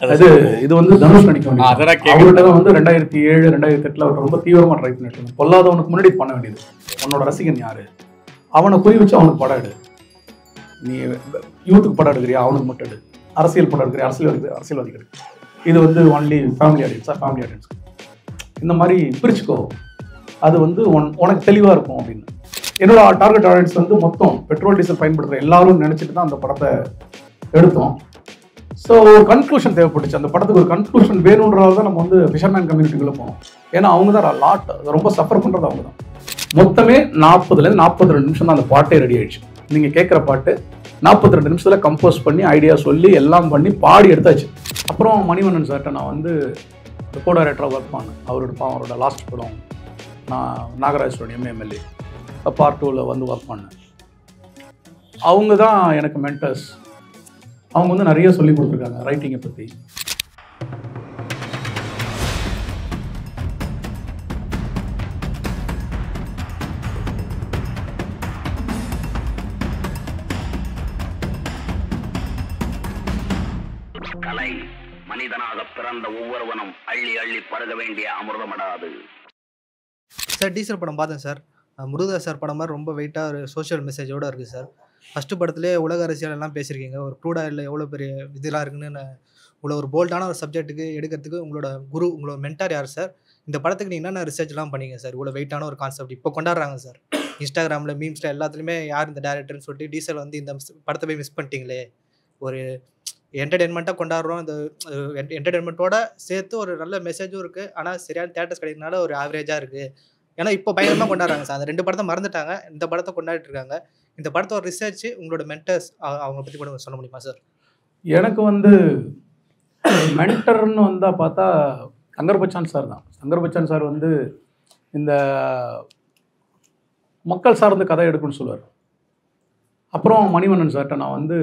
அது இது வந்து தனுஷ் நடிக்க வேண்டியது. அவர்கிட்ட தான் வந்து 2007 2008 அவர் ரொம்ப தீவிரமா ட்ரை பண்ணிட்டு இருந்தாங்க. பொல்லாதவனுக்கு முன்னாடி பண்ண வேண்டியது. உன்னோட ரசிகன் யாரு, அவனை குறி வச்சு அவனுக்கு படம் எடு. நீ யூத்துக்கு படம் எடுக்கிறியா, அவனுக்கு மட்டும் எடு. அரசியல் படம் எடுக்கிறியா, அரசியல்வாதிகள் எடு. இது வந்து ஒன்லி ஃபேமிலி ஆடியன்ஸ். இந்த மாதிரி பிரிச்சுக்கோ, அது வந்து உனக்கு தெளிவா இருக்கும் அப்படின்னு. என்னோட டார்கெட் ஆடியன்ஸ் வந்து மொத்தம் பெட்ரோல் டீசல் பயன்படுத்துகிற எல்லாரும் நினச்சிட்டு தான் அந்த படத்தை எடுத்தோம். ஸோ ஒரு கன்க்ளூஷன் தேவைப்பட்டுச்சு. அந்த படத்துக்கு ஒரு கன்க்ளூஷன் வேணுன்றதால தான் நம்ம வந்து ஃபிஷர்மேன் கம்யூனிட்டிக்குள்ளே போனோம். ஏன்னா அவங்க தான் லாட் ரொம்ப சஃபர் பண்ணுறது அவங்க தான். மொத்தமே 40லேருந்து 42 நிமிஷம் தான் அந்த பாட்டே ரெடி ஆயிடுச்சு. நீங்கள் கேட்குற பாட்டு 42 நிமிஷத்தில் கம்போஸ் பண்ணி ஐடியா சொல்லி எல்லாம் பண்ணி பாடி எடுத்தாச்சு. அப்புறம் மணிவண்ணன் சார்கிட்ட நான் வந்து கோ டைரக்டராக ஒர்க் பண்ணேன். அவரோட லாஸ்ட் படம் நான் நாகராஜோட எம்எல்ஏ பார்ட் 2ல் வந்து ஒர்க் பண்ணேன். அவங்க தான் எனக்கு மென்டர்ஸ். அவங்க வந்து நிறைய சொல்லி கொடுத்துருக்காங்க ரைட்டிங்கை பற்றி. கலை மனிதனாக பிறந்த ஒவ்வொருவனும் அள்ளி அள்ளி பருக வேண்டிய அமிர்தமடாது. சார் டீசல் படம் பார்த்தேன் சார். முருகதாஸ் சார் படம் மாதிரி ரொம்ப வெயிட்டாக ஒரு சோஷியல் மெசேஜோடு இருக்குது சார். ஃபஸ்ட்டு படத்துலேயே உலக அரசியல் எல்லாம் பேசியிருக்கீங்க. ஒரு க்ரூட் ஆயிலில் எவ்வளோ பெரிய இதெல்லாம் இருக்குன்னு இவ்வளோ ஒரு போல்டான ஒரு சப்ஜெக்ட்டுக்கு எடுக்கிறதுக்கு உங்களோட மென்டார் யார் சார்? இந்த படத்துக்கு நீங்கள் என்னென்ன ரிசர்ச்லாம் பண்ணீங்க சார்? இவ்வளோ வெயிட்டான ஒரு கான்செப்ட் இப்போ கொண்டாடுறாங்க சார். இன்ஸ்டாகிராமில் மீம்ஸில் எல்லாத்துலேயுமே யார் இந்த டேரக்டர்னு சொல்லிட்டு டீசல் வந்து இந்த படத்தை போய் மிஸ் பண்ணிட்டீங்களே. ஒரு என்டர்டெயின்மெண்ட்டாக கொண்டாடுறோம். இந்த என்டர்டெயின்மெண்ட்டோட சேர்த்து ஒரு நல்ல மெசேஜும் இருக்குது. ஆனால் சரியான தேட்டர்ஸ் கிடைக்கிறதுனால ஒரு ஆவரேஜாக இருக்குது. ஏன்னா இப்போ பயங்கரமாக கொண்டாடுறாங்க சார். அந்த 2 படத்தை மறந்துட்டாங்க, இந்த படத்தை கொண்டாடிட்டு இருக்காங்க. இந்த படத்தோட ரிசர்ச் உங்களோட மென்டர்ஸ் அவங்க பற்றி கூட சொல்ல முடியுமா சார்? எனக்கு வந்து மென்டர்னு வந்தால் பார்த்தா சங்கர் பச்சான் சார் தான். சங்கர் பச்சான் சார் வந்து இந்த மக்கள் சார்ந்த கதை எடுக்குன்னு சொல்லுவார். அப்புறம் மணிவண்ணன் சார்கிட்ட நான் வந்து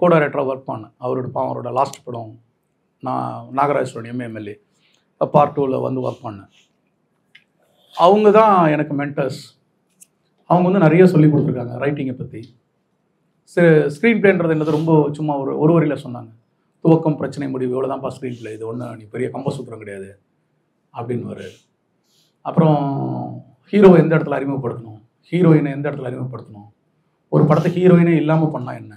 கோ டைரக்டராக ஒர்க் பண்ணேன். அவரோட லாஸ்ட் படம் நான் நாகராஜோட எம்எல்ஏ பார்ட் 2ல் வந்து ஒர்க் பண்ணேன். அவங்க தான் எனக்கு மென்டர்ஸ். அவங்க வந்து நிறைய சொல்லி கொடுத்துருக்காங்க ரைட்டிங்கை பற்றி. ஸ்க்ரீன் பிளேன்றது என்னது ரொம்ப சும்மா ஒரு வரியில் சொன்னாங்க. துவக்கம் பிரச்சனை முடிவு இவ்வளோ தான்ப்பா ஸ்க்ரீன் பிளே, இது ஒன்று நீ பெரிய கம்போசூத்திரம் கிடையாது அப்படின்னு. அப்புறம் ஹீரோவை எந்த இடத்துல அறிமுகப்படுத்தணும், ஹீரோயினை எந்த இடத்துல அறிமுகப்படுத்தணும், ஒரு படத்துக்கு ஹீரோயினே இல்லாமல் பண்ணால் என்ன,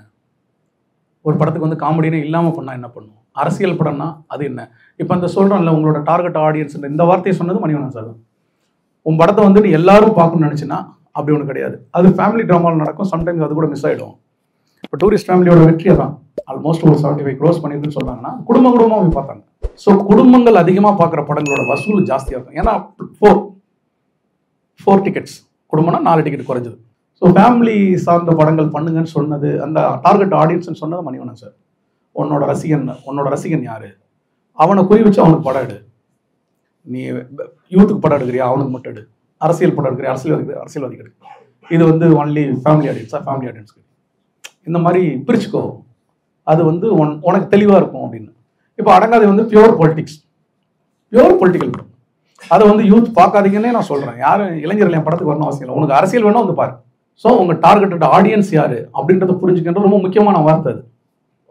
ஒரு படத்துக்கு வந்து காமெடினே இல்லாமல் பண்ணால் என்ன பண்ணும், அரசியல் படம்னா அது என்ன. இப்போ அந்த சொல்கிறோம்ல உங்களோட டார்கெட் ஆடியன்ஸ், இந்த வார்த்தையை சொன்னது மணிவண்ணன் சார். உன் படத்தை வந்து நீ எல்லாரும் பார்க்கணும்னு நினச்சின்னா அப்படி ஒன்று கிடையாது. அது ஃபேமிலி ட்ராமாவில் நடக்கும். சம்டைம்ஸ் அது கூட மிஸ் ஆகிடும். இப்போ டூரிஸ்ட் ஃபேமிலியோட வெற்றியை தான் ஆல்மோஸ்ட் ஒரு 75 crores பண்ணியிருக்குன்னு சொல்கிறாங்கன்னா குடும்பமாக போய் பார்த்தாங்க. ஸோ குடும்பங்கள் அதிகமாக பார்க்குற படங்களோட வசூல் ஜாஸ்தியாக இருக்கும். ஏன்னா 4 டிக்கெட்ஸ் குடும்பம்னா 4 டிக்கெட் குறைஞ்சது. ஸோ ஃபேமிலி சார்ந்த படங்கள் பண்ணுங்கன்னு சொன்னது, அந்த டார்கெட் ஆடியன்ஸ்ன்னு சொன்னது மணிவண்ணன் சார். உன்னோட ரசிகன் யார், அவனை குறி வச்சு அவனுக்கு படம் எடு. நீ யூத்துக்கு படம் எடுக்கிறியா, அவனுக்கு மட்டும் எடு. அரசியல் படம் எடுக்கிறியா, அரசியல்வாதிகள் எடு. இது வந்து ஒன்லி ஃபேமிலி ஆடியன்ஸ். இந்த மாதிரி பிரிச்சுக்கோ, அது வந்து உனக்கு தெளிவாக இருக்கும் அப்படின்னு. இப்போ அடங்காது வந்து பியூர் பொலிட்டிக்கல் படம். அதை வந்து யூத் பார்க்காதீங்கன்னே நான் சொல்கிறேன். யாரும் இளைஞர்கள் என் படத்துக்கு வரணும் அவசியம் இல்லை. உனக்கு அரசியல் வேணும் வந்து பாரு. ஸோ உங்கள் டார்கெட்டட் ஆடியன்ஸ் யார் அப்படின்றத புரிஞ்சுக்கின்றது ரொம்ப முக்கியமான வார்த்தை.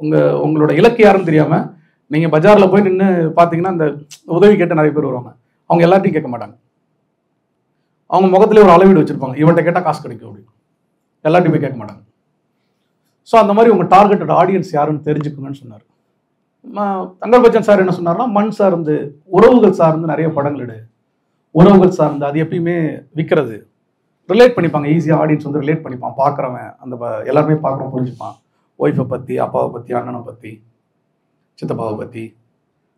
அது உங்களோட இலக்கு யாருன்னு தெரியாமல் நீங்கள் பஜாரில் போய் நின்று பார்த்தீங்கன்னா அந்த உதவி கேட்டு நிறைய பேர் வருவாங்க. அவங்க எல்லாத்தையும் கேட்க மாட்டாங்க. அவங்க முகத்திலே ஒரு அளவீடு வச்சுருப்பாங்க, இவன்கிட்ட கேட்டால் காசு கிடைக்கும் அப்படின்னு. எல்லாத்தையும் போய் கேட்க மாட்டாங்க. ஸோ அந்த மாதிரி உங்கள் டார்கெட்டட் ஆடியன்ஸ் யாருன்னு தெரிஞ்சுக்கணும்னு சொன்னார். சங்கர் பச்சன் சார் என்ன சொன்னார்னா, மண் சார்ந்து உறவுகள் சார்ந்து நிறைய படங்கள் எடு. உறவுகள் சார்ந்து அது எப்பயுமே விற்கிறது. ரிலேட் பண்ணிப்பாங்க ஈஸியாக. ஆடியன்ஸ் வந்து ரிலேட் பண்ணிப்பான். பார்க்குறவன் அந்த எல்லாருமே பார்க்குறவன் புரிஞ்சுப்பான். ஒய்ஃபை பற்றி, அப்பாவை பற்றி, அண்ணனை பற்றி, சித்தப்பாவை பற்றி,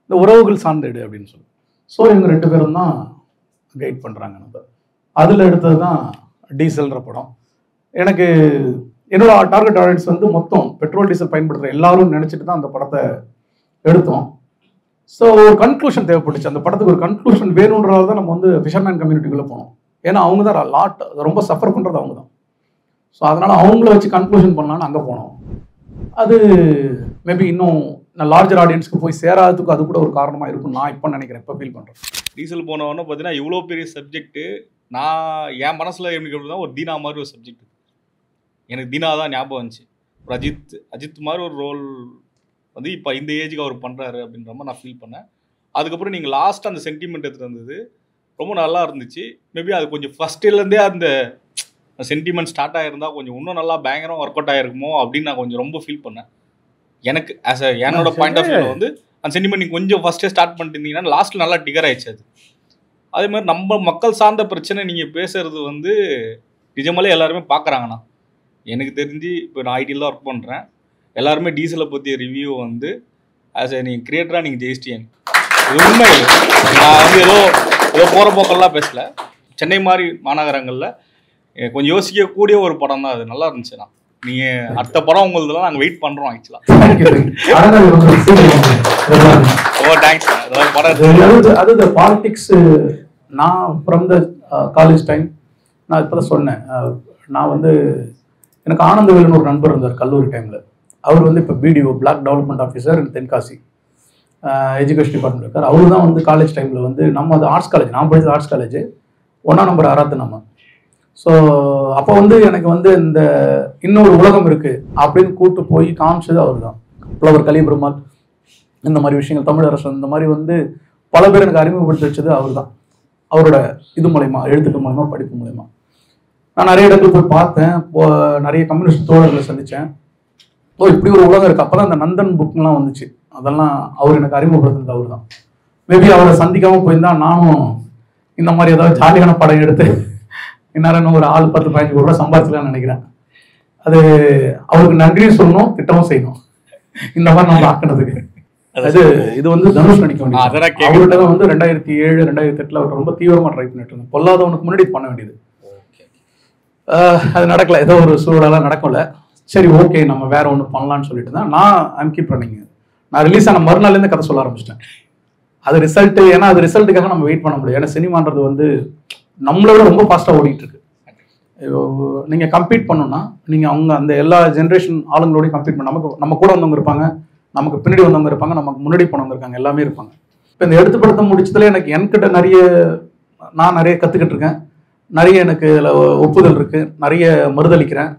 இந்த உறவுகள் சார்ந்து எடு அப்படின்னு சொல்லி. ஸோ இவங்க 2 பேரும் தான் கைட் பண்ணுறாங்க. நம்ம அதில் எடுத்தது தான் டீசல்ன்ற படம். எனக்கு என்னோட டார்கெட் ஆடியன்ஸ் வந்து மொத்தம் பெட்ரோல் டீசல் பயன்படுத்துகிற எல்லாரும் நினச்சிட்டு தான் அந்த படத்தை எடுத்தோம். ஸோ ஒரு கன்க்ளூஷன் தேவைப்பட்டுச்சு. அந்த படத்துக்கு ஒரு கன்க்ளூஷன் வேணுன்றதால தான் நம்ம வந்து ஃபிஷர்மேன் கம்யூனிட்டிக்குள்ளே போனோம். ஏன்னா அவங்க தான் லாட் ரொம்ப சஃபர் பண்ணுறது அவங்க தான். ஸோ அதனால் அவங்கள வச்சு கன்க்ளூஷன் பண்ணலான்னு அங்கே போனோம். அது மேபி இன்னும் லார்ஜர் ஆடியன்ஸ்க்கு போய் சேராததுக்கு அது கூட ஒரு காரணமாக இருக்கும் நான் இப்போ நினைக்கிறேன், இப்போ ஃபீல் பண்ணுறேன். டீசல் போனவொன்னே பார்த்தீங்கன்னா இவ்வளோ பெரிய சப்ஜெக்ட்டு நான் என் மனசில் எப்படி தான் ஒரு தீனா மாதிரி ஒரு சப்ஜெக்ட். எனக்கு தீனா தான் ஞாபகம் வந்துச்சு. ஒரு அஜித் மாதிரி ஒரு ரோல் வந்து இப்போ இந்த ஏஜுக்கு அவர் பண்ணுறாரு அப்படின்ற மாதிரி நான் ஃபீல் பண்ணேன். அதுக்கப்புறம் நீங்கள் லாஸ்ட் அந்த சென்டிமெண்ட் எடுத்துகிட்டு வந்தது ரொம்ப நல்லா இருந்துச்சு. மேபி அது கொஞ்சம் ஃபஸ்ட்டிலேருந்தே அந்த சென்டிமெண்ட் ஸ்டார்ட் ஆகிருந்தா கொஞ்சம் இன்னும் நல்லா பயங்கரம் ஒர்க் அவுட் ஆகிருக்குமோ அப்படின்னு நான் கொஞ்சம் ரொம்ப ஃபீல் பண்ணேன். எனக்கு ஆஸ் என்னோட பாயிண்ட் ஆஃப் வியூவில் வந்து அந்த சென்டிமெண்ட் நீங்கள் கொஞ்சம் ஃபஸ்ட்டே ஸ்டார்ட் பண்ணிட்டு இருந்தீங்கன்னா லாஸ்ட்டில் நல்லா டிகர் ஆயிடுச்சு. அது அதே மாதிரி நம்ம மக்கள் சார்ந்த பிரச்சனை நீங்கள் பேசுறது வந்து நிஜமாலே எல்லாருமே பார்க்குறாங்கண்ணா. எனக்கு தெரிஞ்சு இப்போ நான் ஐடியில் ஒர்க் பண்ணுறேன், எல்லாருமே டீசலை பற்றிய ரிவ்யூ வந்து ஆஸ் நீங்கள் கிரியேட்டராக நீங்கள் ஜெயிச்சிட்டீங்க. இது உண்மை. நான் வந்து ஏதோ போகிற போக்கெல்லாம் பேசலை. சென்னை மாதிரி மாநகரங்களில் கொஞ்சம் யோசிக்கக்கூடிய ஒரு படம் தான் அது. நல்லா இருந்துச்சுண்ணா. நீங்கள் அடுத்த படம் உங்களதெல்லாம் நாங்கள் வெயிட் பண்ணுறோம் ஆக்சுவலாக. ஓ தேங்க்ஸ். அது பாலிடிக்ஸ் நான் ஃப்ரம் த காலேஜ் டைம் நான் இப்போ தான் சொன்னேன். நான் வந்து எனக்கு ஆனந்தவேலுன்னு ஒரு நண்பர் இருந்தார் கல்லூரி டைமில். அவர் வந்து இப்போ BDO block development officer Tenkasi education department இருக்கார். அவரு தான் வந்து காலேஜ் டைமில் வந்து நம்ம அது ஆர்ட்ஸ் காலேஜ், நான் படித்தது ஆர்ட்ஸ் காலேஜ், 1ஆம் நம்பர் ஆராத்து நம்ம. ஸோ அப்போ வந்து எனக்கு வந்து இந்த இன்னொரு உலகம் இருக்குது அப்படின்னு கூப்பிட்டு போய் காமிச்சது அவர் தான். புலவர் கலிபெருமாள் இந்த மாதிரி விஷயங்கள், தமிழரசன் இந்த மாதிரி வந்து பல பேர் எனக்கு அறிமுகப்படுத்தி வச்சது அவர் தான். அவரோட இது மூலயமா, எழுத்துக்கள் மூலயமா, படிப்பு மூலயமா நான் நிறைய இடத்துல போய் பார்த்தேன். நிறைய கம்யூனிஸ்ட் தோழர்களை சந்தித்தேன். இப்படி ஒரு உலகம் இருக்குது. அப்போ தான் அந்த நந்தன் புக்லாம் வந்துச்சு. அதெல்லாம் அவர் எனக்கு அறிமுகப்படுத்துறது அவர் தான். மேபி அவரை சந்திக்காமல் போயிருந்தா நானும் இந்த மாதிரி ஏதாவது ஜாலியான படம் எடுத்து இன்னும் ஒரு 10-15 கோடி ரூபா சம்பாதிச்சலாம்னு நினைக்கிறேன். அது அவருக்கு நன்றியும் சொல்லணும், திட்டமும் செய்யணும். இந்த மாதிரி நம்ம ஆக்கினதுக்கு இது வந்து தனுஷ் நடிக்க வேண்டியது. அவர்கிட்ட தான் வந்து 2007-2008 அவர் ரொம்ப தீவிரமா ட்ரை பண்ணிட்டு இருந்தேன். பொல்லாதவனுக்கு முன்னாடி பண்ண வேண்டியது. அது நடக்கல, ஏதோ ஒரு சூழலாம் நடக்கல. சரி ஓகே நம்ம வேற ஒன்று பண்ணலான்னு சொல்லிட்டு தான் நான் ஐம் கீப் பண்ணிங்க. நான் ரிலீஸ் ஆன மறுநாள்லேருந்து கதை சொல்ல ஆரம்பிச்சிட்டேன். அது ரிசல்ட், ஏன்னா அது ரிசல்ட்டுக்காக நம்ம வெயிட் பண்ண முடியும். ஏன்னா சினிமான்றது வந்து நம்மளோட ரொம்ப ஃபாஸ்ட்டாக ஓடிட்டு இருக்கு. நீங்கள் கம்பீட் பண்ணணும்னா நீங்கள் அவங்க அந்த எல்லா ஜென்ரேஷன் ஆளுங்களோடையும் கம்பீட் பண்ண, நம்ம கூட வந்தவங்க இருப்பாங்க, நமக்கு பின்னாடி வந்தவங்க இருப்பாங்க, நமக்கு முன்னாடி போனவங்க இருக்காங்க, எல்லாமே இருப்பாங்க. இப்போ இந்த எடுத்து படத்தை முடிச்சதுல எனக்கு என்கிட்ட நான் நிறைய கற்றுக்கிட்டு இருக்கேன். நிறைய எனக்கு ஒப்புதல் இருக்குது, நிறைய மறுதளிக்கிறேன்.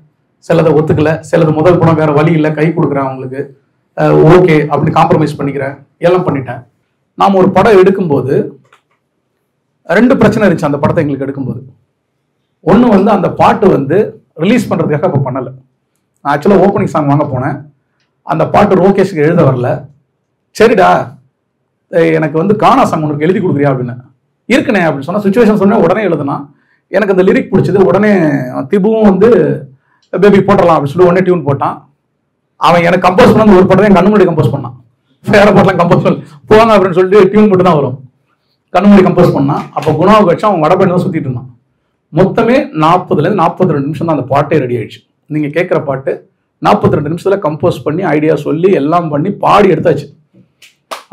சிலதை ஒத்துக்கல, சிலது முதல் படம் வேறு வழி இல்லை, கை கொடுக்குறேன் அவங்களுக்கு, ஓகே அப்படி காம்ப்ரமைஸ் பண்ணிக்கிறேன், எல்லாம் பண்ணிட்டேன். நாம் ஒரு படம் எடுக்கும்போது 2 பிரச்சனை இருந்துச்சு அந்த படத்தை எங்களுக்கு எடுக்கும்போது. ஒன்று வந்து அந்த பாட்டு வந்து ரிலீஸ் பண்ணுறதுக்காக இப்போ பண்ணலை. நான் ஆக்சுவலாக ஓப்பனிங் சாங் வாங்க போனேன். அந்த பாட்டு ரோகேஷுக்கு எழுத வரல. சரிடா எனக்கு வந்து கானா சாங் உனக்கு எழுதி கொடுக்குறியா அப்படின்னு. இருக்குண்ணே அப்படின்னு சொன்னால் சுச்சுவேஷன் சொன்னேன். உடனே எழுதுனா எனக்கு அந்த லிரிக் பிடிச்சது. உடனே திபுவும் வந்து பேபி போட்டுடலாம் அப்படின்னு சொல்லி உடனே டியூன் போட்டான். அவன் எனக்கு கம்போஸ் பண்ண ஒரு படம் என் கண்ணுமுடி கம்போஸ் பண்ணான். வேற பாட்டெலாம் கம்போஸ் பண்ண போவாங்க அப்படின்னு சொல்லிட்டு டியூன் போட்டு தான் வரும். கண்ணுமுடி கம்போஸ் பண்ணான். அப்போ குணாவுக்கு வச்சு அவன் வடபெண்ணு தான் சுற்றிட்டு இருந்தான். மொத்தமே 40லேருந்து 42 நிமிஷம் தான் அந்த பாட்டே ரெடி ஆயிடுச்சு. நீங்கள் கேட்குற பாட்டு 42 நிமிஷத்தில் கம்போஸ் பண்ணி ஐடியா சொல்லி எல்லாம் பண்ணி பாடி எடுத்தாச்சு.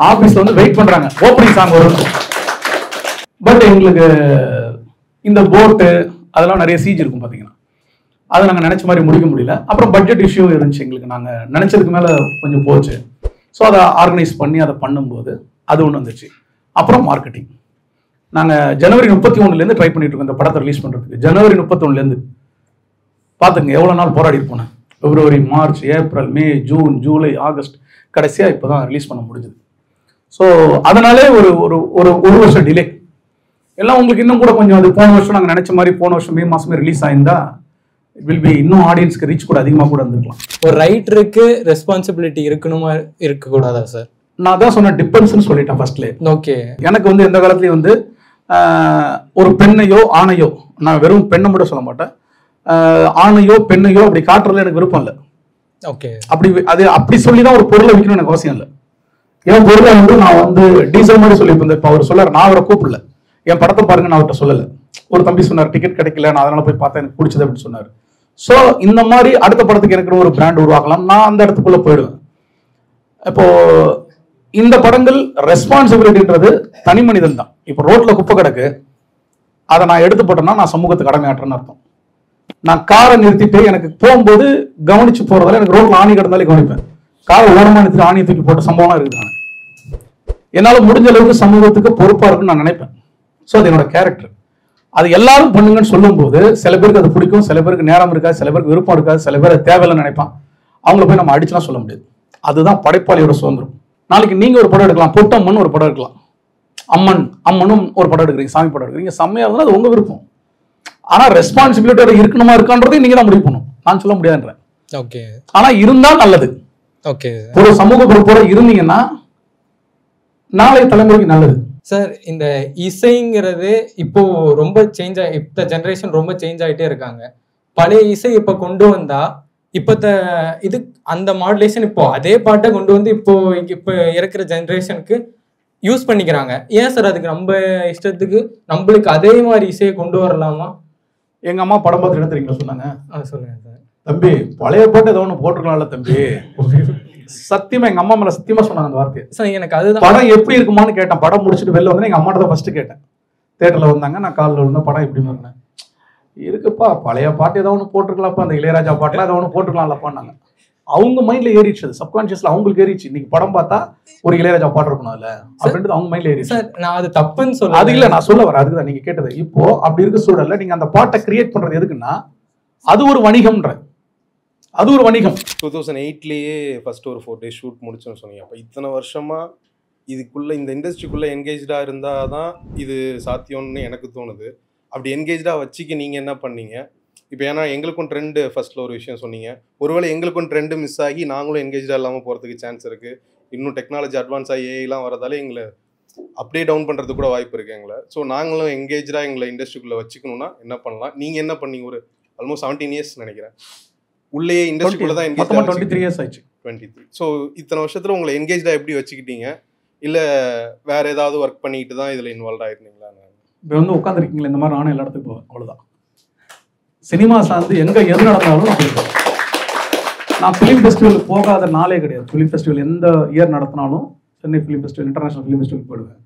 ஆஃபீஸில் வந்து வெயிட் பண்ணுறாங்க ஓப்பனிங் சாங் வரும். பட் எங்களுக்கு இந்த போட்டு அதெல்லாம் நிறைய சீஜ் இருக்கும் பார்த்தீங்கன்னா, அதை நாங்கள் நினச்ச மாதிரி முடிக்க முடியல. அப்புறம் பட்ஜெட் இஷ்யூ இருந்துச்சு எங்களுக்கு. நாங்கள் நினச்சதுக்கு மேலே கொஞ்சம் போச்சு. ஸோ அதை ஆர்கனைஸ் பண்ணி அதை பண்ணும்போது அது ஒன்று வந்துச்சு. அப்புறம் மார்க்கெட்டிங். நாங்கள் ஜனவரி 31 ட்ரை பண்ணிட்டு இருக்கோம் இந்த படத்தை ரிலீஸ் பண்ணுறதுக்கு. ஜனவரி 31 பார்த்துங்க எவ்வளோ நாள் போராடி இருப்போம். பிப்ரவரி, மார்ச், ஏப்ரல், மே, ஜூன், ஜூலை, ஆகஸ்ட், கடைசியாக இப்போ தான் ரிலீஸ் பண்ண முடிஞ்சது. ஸோ அதனாலே ஒரு வருஷம் டிலே. எல்லாம் உங்களுக்கு இன்னும் கூட கொஞ்சம் அது போன வருஷம் நாங்கள் நினச்ச மாதிரி போன வருஷம் மே மாதமே ரிலீஸ் ஆயிருந்தா இட் வில் பி இன்னும் ஆடியன்ஸ்க்கு ரீச் கூட அதிகமாக கூட இருந்திருக்கலாம். ஒரு ரைட்டருக்கு ரெஸ்பான்சிபிலிட்டி இருக்கணுமா இருக்கக்கூடாதா சார்? நான் தான் சொன்ன டிபெண்ட்ஸ்னு சொல்லிட்டேன் ஃபர்ஸ்ட்லேயே. ஓகே. எனக்கு வந்து எந்த காலத்துலேயும் வந்து ஒரு பெண்ணையோ ஆணையோ, நான் வெறும் பெண்ணை மட்டும் சொல்ல மாட்டேன், ஆணையோ பெண்ணையோ அப்படி காட்டுறதுல எனக்கு விருப்பம் இல்லை. ஓகே. அப்படி சொல்லி தான் ஒரு பொருளை விற்கணும் எனக்கு அவசியம் இல்லை. என் பொருளை வந்து நான் வந்து டீசல் மாதிரி சொல்லியிருப்பேன். இப்போ அவர் சொல்ல நான் அவரை கூப்பிடல, என் படத்தை பாருங்க நான் அவர்கிட்ட சொல்லலை. ஒரு தம்பி சொன்னார் டிக்கெட் கிடைக்கல, நான் அதனால போய் பார்த்தேன் எனக்கு பிடிச்சது அப்படின்னு சொன்னார். ஸோ இந்த மாதிரி அடுத்த படத்துக்கு எனக்கு ஒரு பிராண்ட் உருவாக்கலாம், நான் அந்த இடத்துக்குள்ள போயிடுவேன். இப்போ இந்த படங்கள் ரெஸ்பான்சிபிலிட்டின்றது தனி மனிதன் தான். இப்போ ரோட்ல குப்பை கிடக்கு, அதை நான் எடுத்து போட்டேன்னா நான் சமூகத்துக்கு கடமையாற்றுன்னு அர்த்தம். நான் காரை நிறுத்திட்டு எனக்கு போகும்போது கவனிச்சு போறதால எனக்கு ரோட்ல ஆணி கிடந்தாலே கவனிப்பேன். காரை ஓரமா நிறுத்திட்டு ஆணியை தூக்கி போட்ட சம்பவம்லாம் இருக்குது. என்னால் முடிஞ்ச அளவுக்கு சமூகத்துக்கு பொறுப்பா இருக்குன்னு நான் நினைப்பேன். ஸோ அது என்னோட கேரக்டர். அது எல்லாரும் பண்ணுங்கன்னு சொல்லும்போது சில பேருக்கு அது பிடிக்கும், சில பேருக்கு நேரம் இருக்காது, சில பேருக்கு விருப்பம் இருக்காது, சில பேர் அது தேவையில்லைன்னு நினைப்பான். அவங்கள போய் நம்ம அடிச்சுலாம் சொல்ல முடியாது. அதுதான் படைப்பாளியோட சுதந்திரம். நாளைக்கு நீங்க ஒரு படம் எடுக்கலாம், பொட்டம்மன் ஒரு படம் எடுக்கலாம், அம்மனும் ஒரு படம் எடுக்கிறீங்க, சாமி படம் எடுக்கிறீங்க, செம்மையா இருந்தால் அது உங்க விருப்பம். ஆனா ரெஸ்பான்சிபிலிட்டியோட இருக்கணுமா இருக்கான்றதையும் நீங்க தான் முடிவு பண்ணணும். நான் சொல்ல முடியாதுன்றேன். ஓகே. ஆனா இருந்தால் நல்லது. ஓகே. ஒரு சமூக பொறுப்போட இருந்தீங்கன்னா நாளைய தலைமுறைக்கு நல்லது. சார், இந்த இசைங்கிறது இப்போ ரொம்ப சேஞ்ச் இப்ப ஜெனரேஷன் ரொம்ப சேஞ்ச் ஆகிட்டே இருக்காங்க. பழைய இசை இப்ப கொண்டு வந்தா இப்பத்த இது அந்த மாடுலேஷன் இப்போ அதே பாட்டை கொண்டு வந்து இப்போ இருக்கிற ஜெனரேஷனுக்கு யூஸ் பண்ணிக்கிறாங்க. ஏன் சார் அதுக்கு நம்ம இஷ்டத்துக்கு நம்மளுக்கு அதே மாதிரி இசையை கொண்டு வரலாமா? எங்க அம்மா படம் பார்த்து என்ன தெரியுங்களா சொன்னாங்க? சொல்லுங்க சார். தம்பி பழைய பாட்டு ஏதோ ஒன்று போட்டுருக்கலாம்ல தம்பி. சத்தியமா எங்க அம்மா மேல சத்தியமா சொன்னாங்க அந்த வார்த்தையை. சார் எனக்கு அதுதான் படம் எப்படி இருக்குமான்னு கேட்டேன். படம் முடிச்சுட்டு வெளில வந்து எங்க அம்மாட்ட தான் ஃபர்ஸ்ட் கேட்டேன். தேட்டர்ல வந்தாங்க, நான் காலில் விழுந்த படம் எப்படி இருந்தேன். இருக்குப்பா பழைய பாட்டு ஏதோ ஒன்று போட்டுருக்கலாம்ப்பா, அந்த இளையராஜா பாட்டுலாம் ஏதோ ஒன்று போட்டுருக்கலாம்லப்பான்னாங்க. அவங்க மைண்ட்ல ஏறிடுச்சு, சப்கான்சியஸ்ல அவங்களுக்கு ஏறிடுச்சு. இன்னைக்கு படம் பார்த்தா ஒரு இளையராஜா பாட்டு இருக்கணும் அதுல அப்படின்றது அவங்க மைண்ட்ல ஏறிடுச்சு. சார் நான் அது தப்புன்னு சொல்ல அது இல்ல, நான் சொல்ல வரேன் அதுக்குதான் நீங்க கேட்டது. இப்போ அப்படி இருக்க சூழல்ல நீங்க அந்த பாட்டை கிரியேட் பண்றது எதுக்குன்னா அது ஒரு வணிகம்ன்ற, அது ஒரு வணிகம். 2008லயே ஃபர்ஸ்ட் ஒரு 4 days ஷூட் முடிச்சோன்னு சொன்னீங்க. அப்போ இத்தனை வருஷமா இதுக்குள்ள இந்த இண்டஸ்ட்ரிக்குள்ள என்கேஜா இருந்தாதான் இது சாத்தியம்னு எனக்கு தோணுது. அப்படி என்கேஜா வச்சுக்க நீங்க என்ன பண்ணீங்க? இப்போ ஏன்னா எங்களுக்கும் ட்ரெண்டு ஃபர்ஸ்ட்ல ஒரு விஷயம் சொன்னீங்க. ஒருவேளை எங்களுக்கும் ட்ரெண்டு மிஸ் ஆகி நாங்களும் என்கேஜா இல்லாமல் போகிறதுக்கு சான்ஸ் இருக்கு. இன்னும் டெக்னாலஜி அட்வான்ஸ் ஆகி ஏஐலாம் வரதால எங்களை அப்படியே டவுன் பண்ணுறது கூட வாய்ப்பு இருக்கு எங்களை. ஸோ நாங்களும் என்கேஜாக எங்களை இண்டஸ்ட்ரிக்குள்ளே வச்சுக்கணும்னா என்ன பண்ணலாம்? நீங்கள் என்ன பண்ணீங்க? ஒரு ஆல்மோஸ்ட் 17 years நினைக்கிறேன் உள்ளே இண்டஸ்ட்ரிக்குள்ளே தான் என்கேஜ். 23 years ஆயிடுச்சு. 23. ஸோ இத்தனை வருஷத்தில் உங்களை என்கேஜாக எப்படி வச்சுக்கிட்டீங்க? இல்லை வேற ஏதாவது ஒர்க் பண்ணிக்கிட்டு தான் இதில் இன்வால்வ் ஆயிருந்தீங்களா? இப்போ வந்து உட்காந்துருக்கீங்களா இந்த மாதிரி நானும் எல்லா இடத்துக்கு போவேன், அவ்வளோதான். சினிமா சார்ந்து எங்கே எது நடந்தாலும் நான் போயிருக்கேன். நான் ஃபிலிம் ஃபெஸ்டிவலுக்கு போகாத நாளே கிடையாது. ஃபிலிம் ஃபெஸ்டிவல் எந்த இயர் நடத்தினாலும் Chennai film festival, international film festival போயிடுவேன்.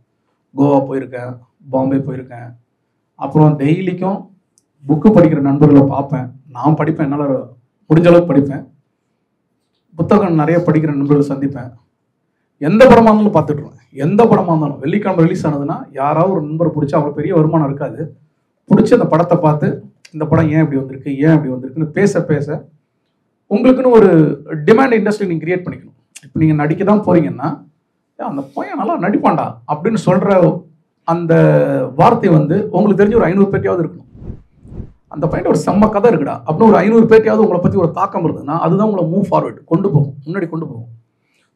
கோவா போயிருக்கேன், பாம்பே போயிருக்கேன். அப்புறம் டெய்லிக்கும் புக்கு படிக்கிற நண்பர்களை பார்ப்பேன். நான் படிப்பேன், என்னால் முடிஞ்ச அளவுக்கு படிப்பேன். புத்தகம் நிறைய படிக்கிற நண்பர்களை சந்திப்பேன். எந்த படமாக இருந்தாலும் பார்த்துட்ருவேன். எந்த படமாக இருந்தாலும் வெள்ளிக்கிழமை ரிலீஸ் ஆனதுன்னா யாராவது ஒரு நண்பரை பிடிச்சி அவங்க பெரிய வருமானம் இருக்காது, பிடிச்சி அந்த படத்தை பார்த்து இந்த படம் ஏன் இப்படி வந்திருக்கு, ஏன் இப்படி வந்திருக்குன்னு பேச பேச உங்களுக்குன்னு ஒரு டிமாண்ட் இண்டஸ்ட்ரி நீங்கள் கிரியேட் பண்ணிக்கணும். இப்போ நீங்கள் நடிக்க தான் போறீங்கன்னா அந்த பையன் நல்லா நடிப்பான்டா அப்படின்னு சொல்கிற அந்த வார்த்தை வந்து உங்களுக்கு தெரிஞ்ச ஒரு 500 பேர்ட்டையாவது இருக்கணும். அந்த பையன் ஒரு செம்ம கதை இருக்குடா அப்படின்னு ஒரு 500 பேர்ட்டையாவது உங்களை பற்றி ஒரு தாக்கம் இருந்ததுன்னா அதுதான் உங்களை மூவ் ஃபார்வர்டு கொண்டு போகும், முன்னாடி கொண்டு போகும்.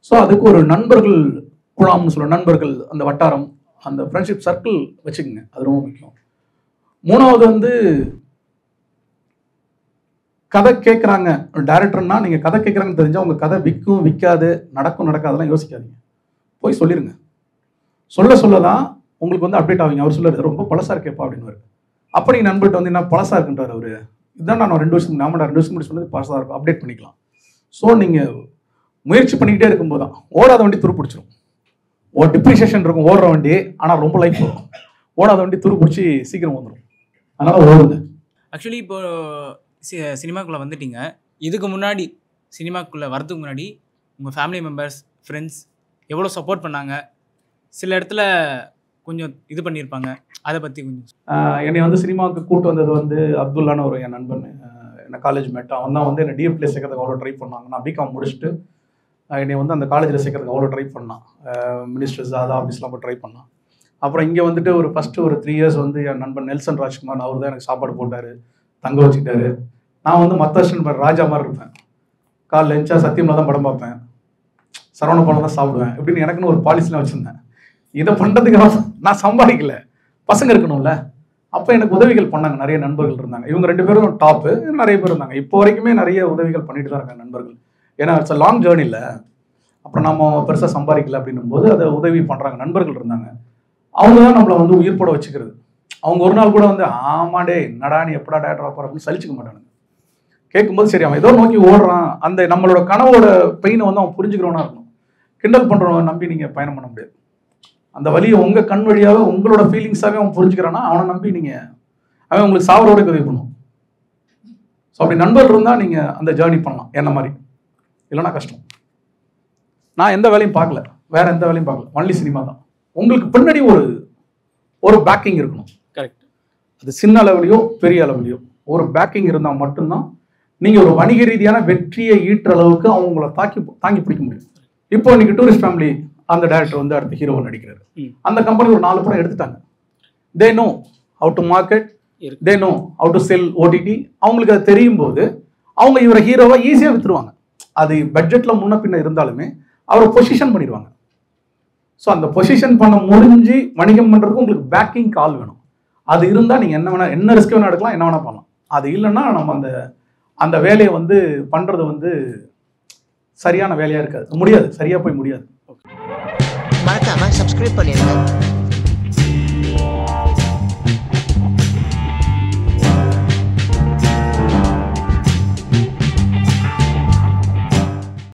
ஸோ அதுக்கு ஒரு நண்பர்கள் குழாம்னு சொல்ல, நண்பர்கள் அந்த வட்டாரம், அந்த ஃப்ரெண்ட்ஷிப் சர்க்கிள் வச்சுக்கோங்க, அது ரொம்ப முக்கியம். மூணாவது வந்து கதை கேட்குறாங்க டைரக்டர்னா, நீங்கள் கதை கேட்குறாங்கன்னு தெரிஞ்சால் உங்கள் கதை விற்கும் விற்காது, நடக்கும் நடக்காதெல்லாம் யோசிக்காதீங்க, போய் சொல்லிடுங்க. சொல்ல தான் உங்களுக்கு வந்து அப்டேட் ஆவீங்க. அவர் சொல்லுறது ரொம்ப பழசாக இருக்கேப்பா அப்படின்னு. அப்போ நீங்கள் நண்பர்கிட்ட வந்து என்ன பழசாக இருக்குன்றார் அவர், இதுதான் நான் 2 வருஷத்துக்கு நாம 2 வருஷம் முன்னாடி சொன்னது பழசாக இருக்கும், அப்டேட் பண்ணிக்கலாம். ஸோ நீங்கள் முயற்சி பண்ணிக்கிட்டே இருக்கும்போது தான் ஓடாத வண்டி துரு பிடிச்சிடும். ஒரு டிப்ரிசியேஷன் இருக்கும் ஓடுற வண்டி, ஆனால் ரொம்ப லைஃப் வரும். ஓடாத வண்டி துரு பிடிச்சி சீக்கிரம் வந்துடும், அதனால் ஓடுங்க. ஆக்சுவலி இப்போ சினிமாக்குள்ளே வந்துட்டீங்க. இதுக்கு முன்னாடி சினிமாக்குள்ளே வரதுக்கு முன்னாடி உங்கள் ஃபேமிலி மெம்பர்ஸ், ஃப்ரெண்ட்ஸ் எவ்வளோ சப்போர்ட் பண்ணாங்க? சில இடத்துல கொஞ்சம் இது பண்ணியிருப்பாங்க, அதை பற்றி கொஞ்சம். என்னை வந்து சினிமாவுக்கு கூப்பிட்டு வந்தது வந்து அப்துல்லான்னு ஒரு என் நண்பன், என்னை காலேஜ் மேட். அவன் தான் வந்து என்னை டிஎஃப்ல சேர்க்கறதுக்கு அவ்வளோ ட்ரை பண்ணாங்க. நான் பிகாம் முடிச்சுட்டு என்னை வந்து அந்த காலேஜில் சேர்க்கறதுக்கு அவ்வளோ ட்ரை பண்ணான். மினிஸ்டர்ஸ் அது ஆஃபீஸ்லாம் போய் ட்ரை பண்ணான். அப்புறம் இங்கே வந்துட்டு ஒரு ஃபஸ்ட்டு ஒரு 3 years வந்து என் நண்பன் நெல்சன் ராஜ்குமார், அவர் தான் எனக்கு சாப்பாடு போட்டார், தங்க வச்சுக்கிட்டாரு. நான் வந்து மற்ற வருஷம் ராஜா மாதிரி இருப்பேன். காலைல லஞ்சா சத்தியமாக தான் படம் பார்ப்பேன், சரவண படம் தான் சாப்பிடுவேன், இப்படின்னு எனக்குன்னு ஒரு பாலிசிலாம் வச்சுருந்தேன். இதை பண்ணுறதுக்கு நான் சம்பாதிக்கல, பசங்க இருக்கணும்ல. அப்போ எனக்கு உதவிகள் பண்ணாங்க, நிறைய நண்பர்கள் இருந்தாங்க. இவங்க 2 பேரும் டாப்பு, நிறைய பேர் இருந்தாங்க. இப்போ வரைக்குமே நிறைய உதவிகள் பண்ணிட்டு தான் இருக்காங்க நண்பர்கள். ஏன்னா இட்ஸ் அ லாங் ஜேர்னி இல்லை. அப்புறம் நம்ம பெருசாக சம்பாதிக்கல அப்படின்னும் போது அதை உதவி பண்ணுறாங்க, நண்பர்கள் இருந்தாங்க. அவங்க தான் நம்மளை வந்து உயிர் போட வச்சுக்கிறது. அவங்க ஒரு நாள் கூட வந்து ஆமாடே என்னடா நீ எப்படா டேரக்டர் போகிற அப்படின்னு சலிச்சுக்க மாட்டானுங்க. கேட்கும்போது சரி அவன் ஏதோ நோக்கி ஓடுறான், அந்த நம்மளோட கனவோட பெயினை வந்து அவன் புரிஞ்சுக்கிறவனா இருக்கணும். கிண்டல் பண்ணுறவனை நம்பி நீங்கள் பயணம் பண்ண முடியாது. அந்த வழியை உங்கள் கண் வழியாக உங்களோட ஃபீலிங்ஸாகவே அவன் புரிஞ்சுக்கிறான்னா அவனை நம்பி நீங்கள் அவன் உங்களுக்கு சாவரோட உதவி பண்ணும். ஸோ அப்படி நண்பர்கள் இருந்தால் நீங்கள் அந்த ஜேர்னி பண்ணலாம் என்ன மாதிரி, இல்லைன்னா கஷ்டம். நான் எந்த வேலையும் பார்க்கல, வேற எந்த வேலையும் பார்க்கல, ஒன்லி சினிமா தான். உங்களுக்கு பின்னாடி ஒரு பேக்கிங் இருக்கணும். கரெக்ட். அது சின்ன அளவுலையோ பெரிய அளவுலையோ ஒரு பேக்கிங் இருந்தால் மட்டும்தான் நீங்கள் ஒரு வணிக ரீதியான வெற்றியை ஈட்டுற அளவுக்கு அவங்கள தாங்கி பிடிக்க முடியும். இப்போ இன்னைக்கு டூரிஸ்ட் ஃபேமிலி அந்த டைரக்டர் வந்து அடுத்த ஹீரோவை நடிக்கிறாரு. அந்த கம்பெனி ஒரு 4 படம் எடுத்துட்டாங்க. They know how to market, they know how to sell OTT. அவங்களுக்கு அது தெரியும் போது அவங்க இவரை ஹீரோவை ஈஸியாக வித்துருவாங்க. அது பட்ஜெட்டில் முன்ன பின்ன இருந்தாலுமே அவரை பொசிஷன் பண்ணிடுவாங்க. ஸோ அந்த பொசிஷன் பண்ண முடிஞ்சு வணிகம் பண்ணுறதுக்கு உங்களுக்கு பேக்கிங் கால் வேணும். அது இருந்தால் நீங்கள் என்ன ரிஸ்க் வேணால் எடுக்கலாம், என்ன வேணால் பண்ணலாம். அது இல்லைன்னா நம்ம அந்த வேலையை வந்து பண்ணுறது வந்து சரியான வேலையாக இருக்காது, முடியாது, சரியாக போய் முடியாது. மறக்காம சப்ஸ்கிரைப் பண்ணிடுங்க.